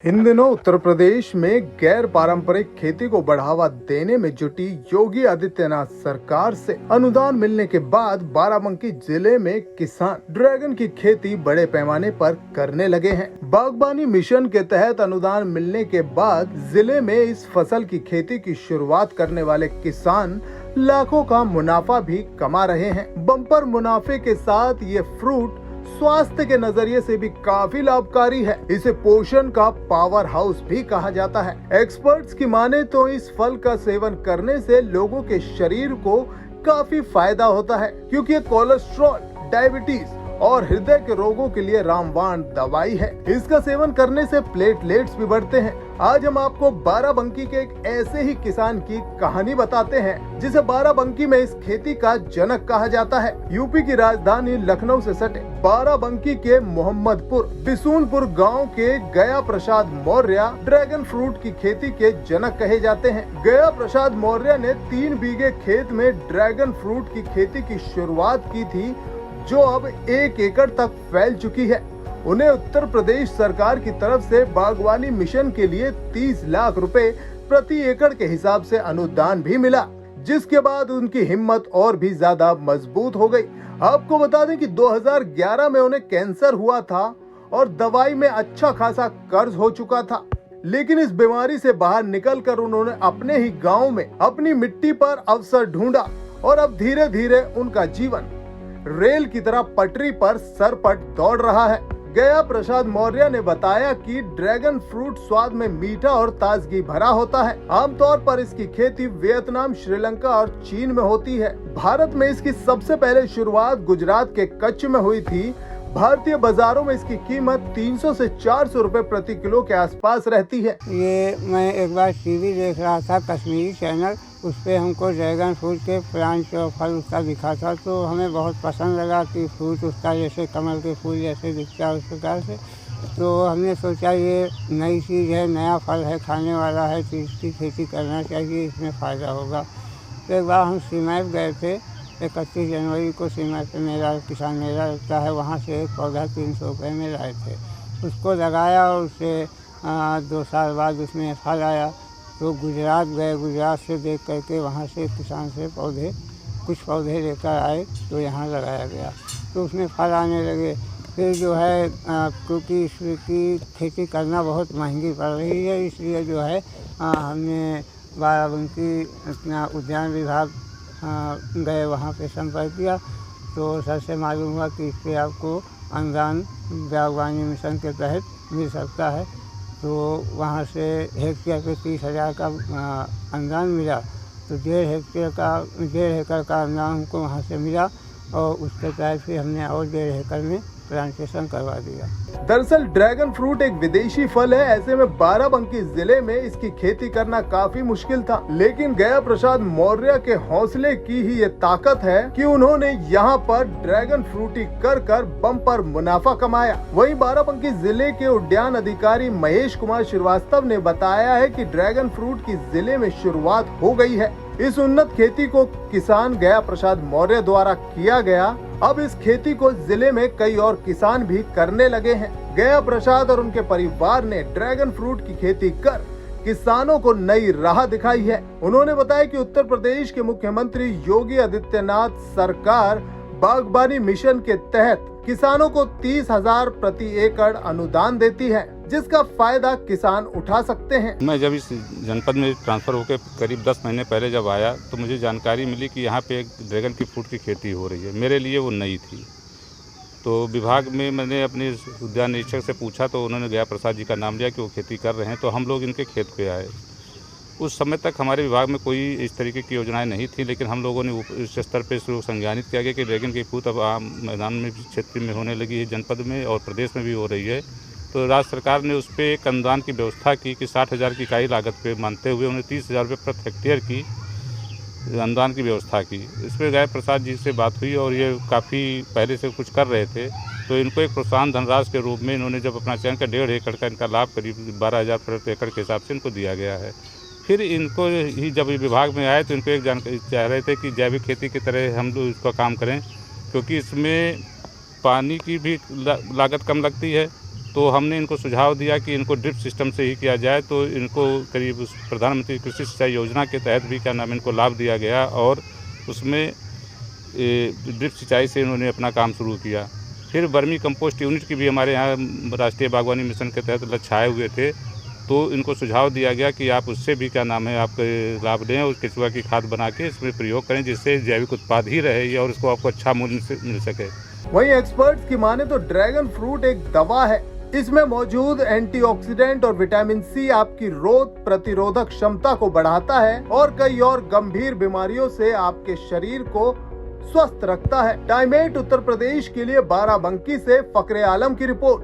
इन दिनों उत्तर प्रदेश में गैर पारंपरिक खेती को बढ़ावा देने में जुटी योगी आदित्यनाथ सरकार से अनुदान मिलने के बाद बाराबंकी जिले में किसान ड्रैगन की खेती बड़े पैमाने पर करने लगे हैं। बागबानी मिशन के तहत अनुदान मिलने के बाद जिले में इस फसल की खेती की शुरुआत करने वाले किसान लाखों का मुनाफा भी कमा रहे हैं। बम्पर मुनाफे के साथ ये फ्रूट स्वास्थ्य के नजरिए से भी काफी लाभकारी है। इसे पोषण का पावर हाउस भी कहा जाता है। एक्सपर्ट्स की माने तो इस फल का सेवन करने से लोगों के शरीर को काफी फायदा होता है, क्योंकि ये कोलेस्ट्रॉल, डायबिटीज और हृदय के रोगों के लिए रामबाण दवाई है। इसका सेवन करने से प्लेटलेट्स भी बढ़ते हैं। आज हम आपको बाराबंकी के एक ऐसे ही किसान की कहानी बताते हैं जिसे बाराबंकी में इस खेती का जनक कहा जाता है। यूपी की राजधानी लखनऊ से सटे बाराबंकी के मोहम्मदपुर बिसूनपुर गांव के गया प्रसाद मौर्य ड्रैगन फ्रूट की खेती के जनक कहे जाते हैं। गया प्रसाद मौर्य ने 3 बीघे खेत में ड्रैगन फ्रूट की खेती की शुरुआत की थी, जो अब 1 एकड़ तक फैल चुकी है। उन्हें उत्तर प्रदेश सरकार की तरफ से बागवानी मिशन के लिए 30 लाख रुपए प्रति एकड़ के हिसाब से अनुदान भी मिला, जिसके बाद उनकी हिम्मत और भी ज्यादा मजबूत हो गई। आपको बता दें कि 2011 में उन्हें कैंसर हुआ था और दवाई में अच्छा खासा कर्ज हो चुका था, लेकिन इस बीमारी से बाहर निकलकर उन्होंने अपने ही गाँव में अपनी मिट्टी पर अवसर ढूंढा और अब धीरे धीरे उनका जीवन रेल की तरह पटरी पर सरपट दौड़ रहा है। गया प्रसाद मौर्य ने बताया कि ड्रैगन फ्रूट स्वाद में मीठा और ताजगी भरा होता है। आमतौर पर इसकी खेती वियतनाम, श्रीलंका और चीन में होती है। भारत में इसकी सबसे पहले शुरुआत गुजरात के कच्छ में हुई थी। भारतीय बाजारों में इसकी कीमत 300 से 400 रुपए प्रति किलो के आसपास रहती है। ये मैं एक बार टीवी देख रहा था, कश्मीरी चैनल, उस पर हमको ड्रैगन फ्रूट के प्लांट और फल उसका दिखा था, तो हमें बहुत पसंद लगा कि फ्रूट उसका जैसे कमल के फूल जैसे दिखता है उस प्रकार से। तो हमने सोचा ये नई चीज़ है, नया फल है, खाने वाला है, तो इसकी खेती करना चाहिए, इसमें फ़ायदा होगा। तो एक बार हम सीमैप गए थे, 31 जनवरी को सीमैप पे मेला, किसान मेला लगता है, वहाँ से एक पौधा 300 रुपये में लाए थे। उसको लगाया और उससे 2 साल बाद उसमें फल आया। तो गुजरात गए, गुजरात से देख करके वहाँ से किसान से कुछ पौधे लेकर आए, तो यहाँ लगाया गया, तो उसमें फल आने लगे। फिर जो है क्योंकि इसकी खेती करना बहुत महंगी पड़ रही है, इसलिए जो है हमने बाराबंकी अपना उद्यान विभाग गए, वहाँ पे संपर्क किया, तो सर से मालूम हुआ कि इस पर आपको अनुदान बागवानी मिशन के तहत मिल सकता है। तो वहाँ से हेक्टेयर पे 30,000 का अनुदान मिला, तो 1.5 एकड़ का अनुदान हमको वहाँ से मिला और उसके तहत फिर हमने और 1.5 एकड़ में प्लांटेशन करवा दिया। दरअसल ड्रैगन फ्रूट एक विदेशी फल है, ऐसे में बाराबंकी जिले में इसकी खेती करना काफी मुश्किल था, लेकिन गया प्रसाद मौर्य के हौसले की ही ये ताकत है कि उन्होंने यहाँ पर ड्रैगन फ्रूटी कर बम्पर मुनाफा कमाया। वहीं बाराबंकी जिले के उद्यान अधिकारी महेश कुमार श्रीवास्तव ने बताया है कि ड्रैगन फ्रूट की जिले में शुरुआत हो गई है। इस उन्नत खेती को किसान गया प्रसाद मौर्य द्वारा किया गया। अब इस खेती को जिले में कई और किसान भी करने लगे हैं। गया प्रसाद और उनके परिवार ने ड्रैगन फ्रूट की खेती कर किसानों को नई राह दिखाई है। उन्होंने बताया कि उत्तर प्रदेश के मुख्यमंत्री योगी आदित्यनाथ सरकार बागबानी मिशन के तहत किसानों को 30,000 प्रति एकड़ अनुदान देती है, जिसका फायदा किसान उठा सकते हैं। मैं जब इस जनपद में ट्रांसफ़र होकर करीब 10 महीने पहले जब आया, तो मुझे जानकारी मिली कि यहाँ पे एक ड्रैगन की फ्रूट की खेती हो रही है। मेरे लिए वो नई थी, तो विभाग में मैंने अपने उद्यान निरीक्षक से पूछा, तो उन्होंने गया प्रसाद जी का नाम लिया कि वो खेती कर रहे हैं, तो हम लोग इनके खेत पे आए। उस समय तक हमारे विभाग में कोई इस तरीके की योजनाएं नहीं थी, लेकिन हम लोगों ने उस स्तर पर इसको संज्ञानित किया गया कि ड्रैगन की फ्रूट अब आम मैदान में भी, क्षेत्र में होने लगी है, जनपद में और प्रदेश में भी हो रही है। तो राज्य सरकार ने उस पर एक अनुदान की व्यवस्था की कि 60,000 की इकाई लागत पे मानते हुए उन्हें 30,000 रुपये प्रति हेक्टेयर की अनुदान की व्यवस्था की। इस पर गया प्रसाद जी से बात हुई और ये काफ़ी पहले से कुछ कर रहे थे, तो इनको एक प्रोत्साहन धनराशि के रूप में इन्होंने जब अपना चयन का 1.5 एकड़ का इनका लाभ करीब 12,000 प्रति एकड़ के हिसाब से इनको दिया गया है। फिर इनको ही जब विभाग में आए तो इनको एक जानकारी चाह रहे थे कि जैविक खेती की तरह हम लोग इसका काम करें, क्योंकि इसमें पानी की भी लागत कम लगती है, तो हमने इनको सुझाव दिया कि इनको ड्रिप सिस्टम से ही किया जाए, तो इनको करीब उस प्रधानमंत्री कृषि सिंचाई योजना के तहत भी क्या नाम इनको लाभ दिया गया और उसमें ड्रिप सिंचाई से इन्होंने अपना काम शुरू किया। फिर वर्मी कंपोस्ट यूनिट की भी हमारे यहाँ राष्ट्रीय बागवानी मिशन के तहत लक्ष्य आए हुए थे, तो इनको सुझाव दिया गया कि आप उससे भी क्या नाम है आप लाभ लें और केचुआ की खाद बना के इसमें प्रयोग करें, जिससे जैविक उत्पाद ही रहे और उसको आपको अच्छा मूल्य से मिल सके। वहीं एक्सपर्ट्स की माने तो ड्रैगन फ्रूट एक दवा है। इसमें मौजूद एंटीऑक्सीडेंट और विटामिन सी आपकी रोग प्रतिरोधक क्षमता को बढ़ाता है और कई और गंभीर बीमारियों से आपके शरीर को स्वस्थ रखता है। टाइम 8 उत्तर प्रदेश के लिए बाराबंकी से फकरे आलम की रिपोर्ट।